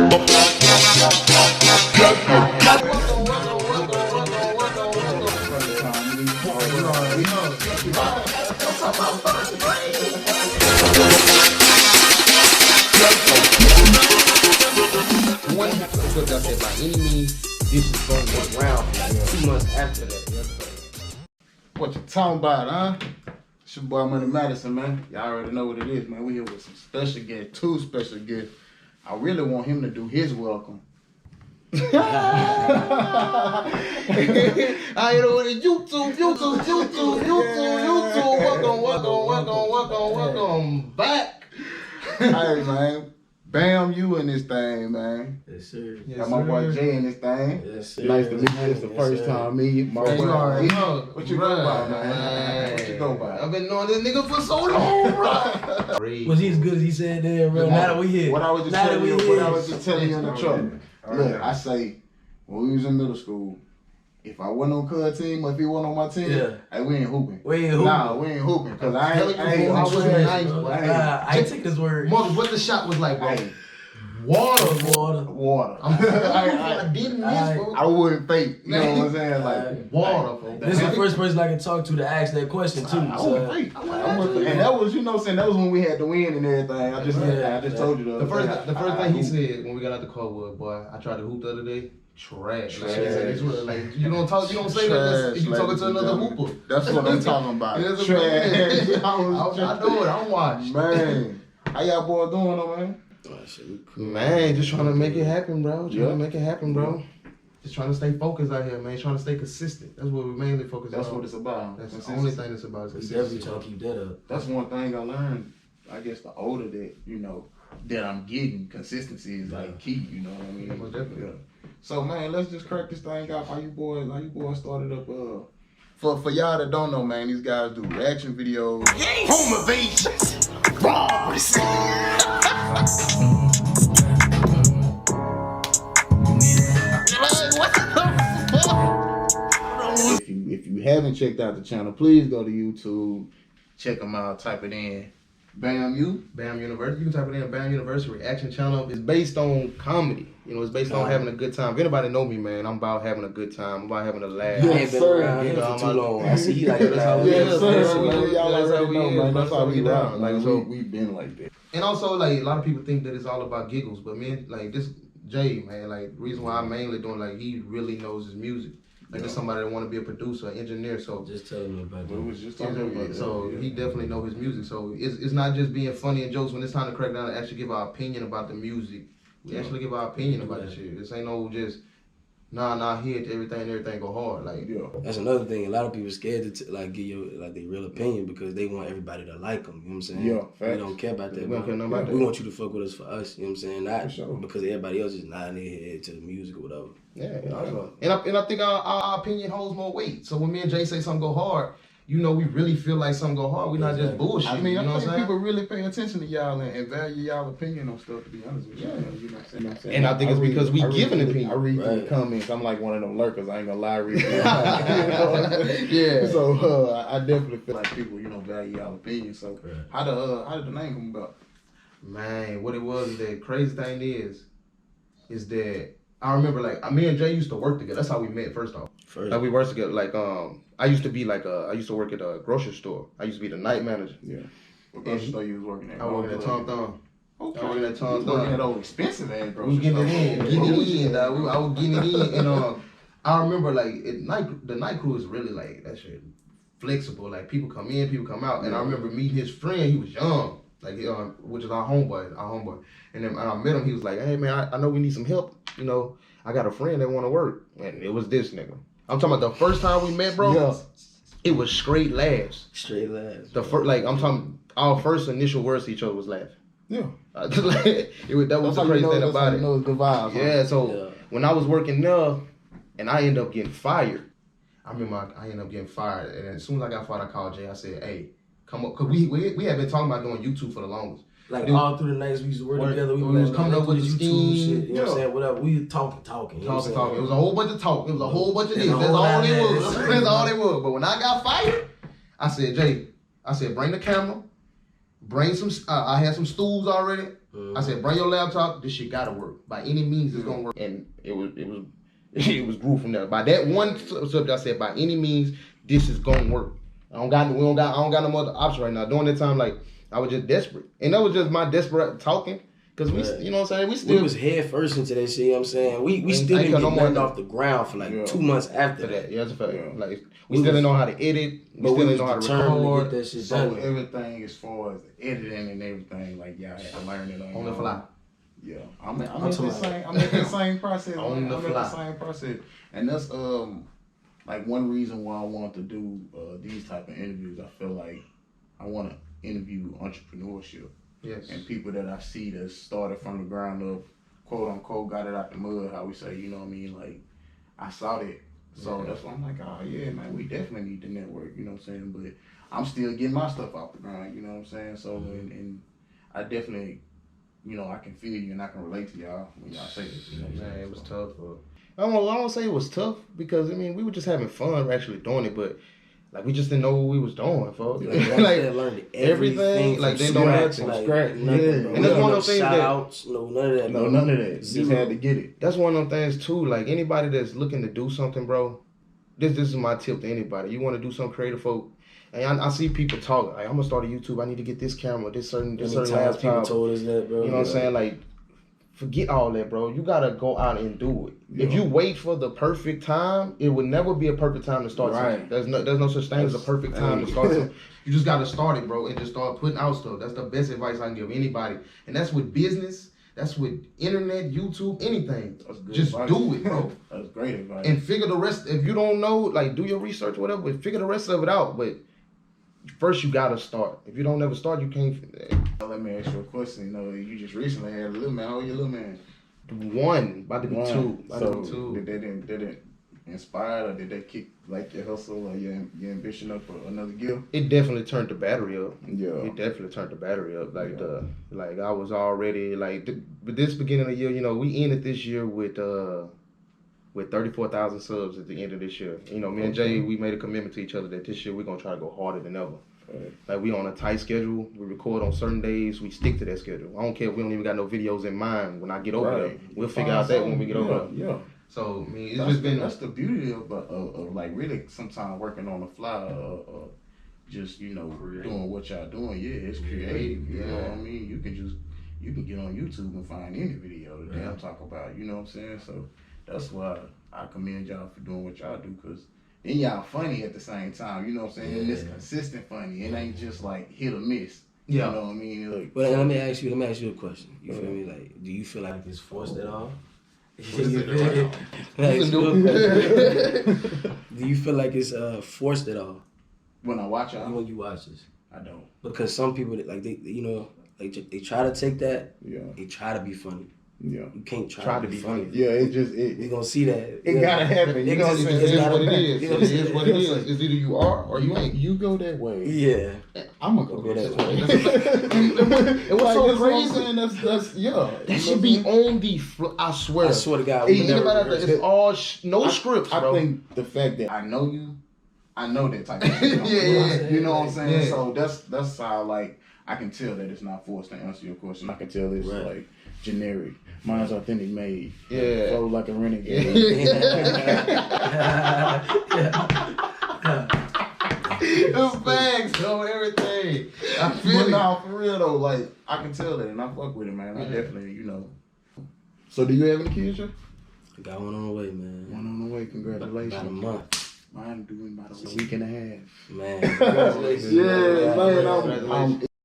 Because I said by any means, this is going to go around 2 months after that. What you talking about, huh? It's your boy Money Madison, man. Y'all already know what it is, man. We here with some special guests, 2 special guests. I really want him to do his welcome. I know what it YouTube. Welcome back. Hey, man. B.A.M, you in this thing, man. Yes, sir. Got my boy Jay in this thing. Yes, sir. Nice to meet you. It's the first time meeting. My boy. What you go by, man? What you go by? I've been knowing this nigga for so long, bro. Was he as good as he said there, bro? Now that we here. What I was just telling you, in the truck. Look, I say, when we was in middle school, if I wasn't on Cuz team or if he wasn't on my team, hey, we ain't hooping. Nah, we ain't hooping. Cause I ain't take this word. Mother, what the shot was like, bro? Water. I didn't miss, bro. I wouldn't fake. You know what I'm saying? Like water, bro. This is the first person I can talk to ask that question too. I wouldn't fake. And that was, you know what I'm saying, that was when we had to win and everything. I just told you the first thing he said when we got out the car was, boy, I tried to hoop the other day. Trash. Like, you don't say that. You talking to another hooper. That's what I'm talking about. Trash. I know it. I'm watching. Man, how y'all boys doing, though, man? Man, just trying to make it happen, bro. Just trying to stay focused out here, man. Trying to stay consistent. That's what we mainly focus on. That's what it's about. That's the only thing it's about. Is definitely trying to keep that up. That's one thing I learned. I guess the older that that I'm getting, consistency is like key. You know what I mean? Most definitely. Yeah. So man, let's just crack this thing off. How you boys started up? For y'all that don't know, man, these guys do reaction videos, home invasions, robberies. If you haven't checked out the channel, please go to YouTube, check them out, type it in. B.A.M University. You can type it in. B.A.M University reaction channel. It's based on comedy. You know, it's based on having a good time. If anybody know me, man, I'm about having a good time. I'm about having a laugh. Yes, sir. For too long. I see he like that. Yes, sir. Y'all already know, man. That's how we down. Like, so we've been like that. And also, like, a lot of people think that it's all about giggles, but man, like this Jay, man, like, the reason why I'm mainly doing, like, he really knows his music. Like, there's somebody that want to be a producer, an engineer, so. Just telling me about that. We was just talking about that. So he definitely know his music. So it's not just being funny and jokes. When it's time to crack down and actually give our opinion about the music, we actually give our opinion about the shit. This ain't no just hit everything go hard. Like, that's another thing. A lot of people scared to like give your their real opinion because they want everybody to like them. You know what I'm saying? Yeah, facts. We don't care about that. We don't care nothing about that. We want you to fuck with us for us. You know what I'm saying? Not because everybody else is nodding their head to the music or whatever. Yeah, and I think our opinion holds more weight. So when me and Jay say something go hard, you know, we really feel like something go hard. We're not just bullshit. I mean, you know I think people really pay attention to y'all and value y'all opinion on stuff, to be honest with you. Yeah. You know what I'm saying? And I think it's because we give an opinion. I read through the comments. I'm like one of them lurkers. I ain't gonna lie. Yeah. So I definitely feel like people, value y'all opinion. So how did the name come about? Man, what it was is that crazy thing is that I remember, like, me and Jay used to work together. That's how we met, first off. Like, we worked together. Like, I used to work at a grocery store. I used to be the night manager. Yeah. What grocery store you was working at? I was working at Tom Thumb. Okay. I was working at Tom Thumb. Working at old expensive ass grocery store. We getting it in, dog. I was getting it in. And I remember, like, the night crew is really, like, that shit flexible. Like, people come in, people come out. And I remember meeting his friend. He was young. Like, which is our homeboy. And then I met him. He was like, hey, man, I know we need some help. You know, I got a friend that want to work. And it was this nigga. I'm talking about the first time we met, bro. Yeah. It was straight laughs. Straight laughs. The first, like, I'm talking, our first initial words to each other was laugh. Yeah. That was the crazy thing about it. You know it's good vibes. Yeah, so when I was working there, and I ended up getting fired. I remember I ended up getting fired. And as soon as I got fired, I called Jay. I said, hey, come up. Because we had been talking about doing YouTube for the longest. Like, all through the nights we used to work together. We was coming up with the YouTube shit. You know what I'm saying? Whatever. We talking. Talking. It was a whole bunch of talk. It was a whole bunch of this. That's all they was. That's all they was. But when I got fired, I said, Jay, bring the camera. Bring some, I had some stools already. I said, bring your laptop. This shit gotta work. By any means, it's gonna work. And it was grew from there. By that one subject, I said, by any means, this is gonna work. I don't got no other option right now. During that time, like I was just desperate, and that was just my desperate talking. Cause we, you know what I'm saying, we was head first into that shit. You know what I'm saying, we still didn't get nothing off the ground for like 2 months after that. Yeah, that's a fact. Yeah. Like we still didn't know how to edit. We still didn't know how to record. Get that shit so done. everything as far as the editing and everything, like y'all had to learn it on the fly. Yeah, I'm at the same process. On the fly. The same process, and that's like one reason why I want to do these type of interviews. I feel like I want to interview entrepreneurship. Yes. And people that I see that started from the ground up, quote unquote, got it out the mud, how we say, you know what I mean? Like, I saw that. So that's why I'm like, oh yeah, man, we definitely need the network, you know what I'm saying? But I'm still getting my stuff off the ground, you know what I'm saying? So, and I definitely, you know, I can feel you and I can relate to y'all when y'all say this, you know what I'm saying? Man, it was tough. I don't say it was tough because, I mean, we were just having fun actually doing it, but like we just didn't know what we was doing, folks. Like learned everything. Like they don't have to scratch. Yeah, and that's one of those things outs, none of that. No, none of that. Just had to get it. That's one of them things too. Like anybody that's looking to do something, bro. This is my tip to anybody. You want to do something creative, folk. And I see people talk. Like I'm gonna start a YouTube. I need to get this camera, this certain laptop. People told us that, bro. You know what I'm saying? Like, forget all that, bro. You gotta go out and do it. Yeah. If you wait for the perfect time, it will never be a perfect time to start something. There's no such thing as a perfect time to start something. You just gotta start it, bro, and just start putting out stuff. That's the best advice I can give anybody. And that's with business. That's with internet, YouTube, anything. Just do it, bro. That's great advice. And figure the rest. If you don't know, like do your research, whatever. But figure the rest of it out. But first, you gotta start. If you don't ever start, you can't. Let me ask you a question. You know, you just recently had a little man. How old your little man? One, about to be two. So did they inspire, or did they kick like your hustle or your ambition up for another gear? It definitely turned the battery up. Yeah. It definitely turned the battery up. Like I was already but this beginning of the year, you know, we ended this year with 34,000 subs at the end of this year. You know, me and Jay, we made a commitment to each other that this year we're gonna try to go harder than ever. Right. Like we on a tight schedule. We record on certain days. We stick to that schedule. I don't care if we don't even got no videos in mind when I get over there. We'll figure out that when we get over there. Yeah. So I mean, that's the beauty of like really sometimes working on the fly, just you know doing what y'all doing. Yeah, it's creative. You know what I mean? You can get on YouTube and find any video that I'm talking about. You know what I'm saying? So that's why I commend y'all for doing what y'all do, because then y'all funny at the same time, you know what I'm saying? And it's consistent funny. It ain't just like hit or miss. Yeah. You know what I mean? Like, but let me ask you a question. You feel me? Like, do you feel like it's forced at all? Do you feel like it's forced at all? When I watch y'all? When you watch this? I don't. Because some people, like, they you know, like they try to take that. Yeah. They try to be funny. Yeah. You can't try to be funny. Yeah, we gonna see that. It gotta happen. It is what it is. It is what it is. It's either you are or you ain't. You go that way. Yeah. I'm gonna go that way. It was so crazy. That's that should be on the I swear to God. It's all no scripts, bro. I think the fact that I know you, I know that type of thing. You know what I'm saying? Yeah. So that's how like I can tell that it's not forced to answer your question. I can tell it's like generic. Mine's authentic made. Yeah. Flow like a renegade. It's facts on everything. I feel it. No, for real though, like I can tell that and I fuck with it, man. I definitely, you know. So do you have any kids, Jay? I got one on the way, man. One on the way, congratulations. About a month. Mine doing about a week and a half. Man, congratulations. Yeah, man, I'm